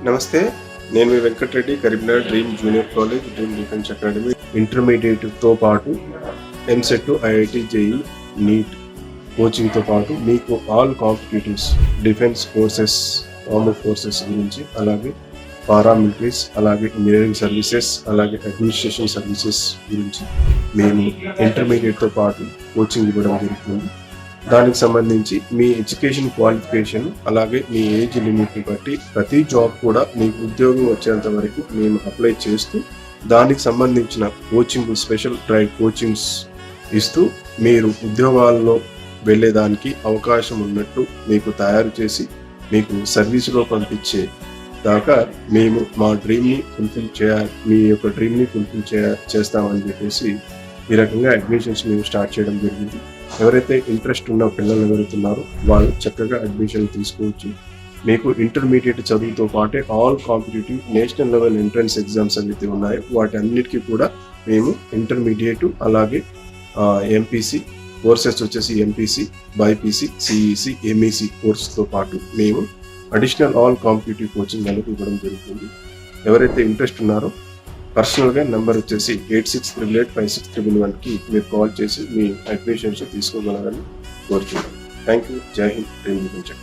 నమస్తే, నేను మీ Venkatareddy, Karimnagar dream junior college, dream defence academy. ఇంటర్మీడియట్తో పాటు ఎంసెట్, ఐఐటి, జేఈ, నీట్ కోచింగ్తో పాటు మీకు all competitives, defence courses, army forces గురించి, అలాగే పారామిలిటరీస్, అలాగే ఇంజనీరింగ్ సర్వీసెస్, అలాగే అడ్మినిస్ట్రేషన్ సర్వీసెస్ గురించి మేము ఇంటర్మీడియట్తో పాటు కోచింగ్ ఇవ్వడం జరుగుతుంది. దానికి సంబంధించి మీ ఎడ్యుకేషన్ క్వాలిఫికేషన్, అలాగే మీ ఏజ్ లిమిట్ని బట్టి ప్రతి జాబ్ కూడా మీకు ఉద్యోగం వచ్చేంత వరకు మేము అప్లై చేస్తూ దానికి సంబంధించిన కోచింగ్, స్పెషల్ ట్రైల్ కోచింగ్స్ ఇస్తూ మీరు ఉద్యోగాల్లో వెళ్ళేదానికి అవకాశం ఉన్నట్టు మీకు తయారు చేసి మీకు సర్వీసులో పంపించే దాకా మేము మా డ్రీమ్ని ఫుల్ఫిల్ చేయాలి, మీ యొక్క డ్రీమ్ని ఫుల్ఫిల్ చేస్తామని చెప్పేసి ఈ రకంగా అడ్మిషన్స్ మేము స్టార్ట్ చేయడం జరిగింది. ఎవరైతే ఇంట్రెస్ట్ ఉన్న పిల్లలు ఎవరుతున్నారో వాళ్ళు చక్కగా అడ్మిషన్ తీసుకోవచ్చు. మీకు ఇంటర్మీడియట్ చదువుతో పాటే all competitive national level entrance exams అయితే ఉన్నాయో వాటి అన్నిటికీ కూడా మేము ఇంటర్మీడియట్, అలాగే ఎంపీసీ కోర్సెస్ వచ్చేసి ఎంపీసీ, బైపీసీ, సిఈసి, ఎంఈసి కోర్సుతో పాటు మేము అడిషనల్ ఆల్ కాంపిటేటివ్ కోచింగ్ అనేది ఇవ్వడం జరుగుతుంది. ఎవరైతే ఇంట్రెస్ట్ ఉన్నారో పర్సనల్గా నెంబర్ వచ్చేసి 86885611కి మీరు కాల్ చేసి మీ అడ్మిషన్స్ తీసుకోగలరని కోరుతున్నాను. Thank you. జై హింద్.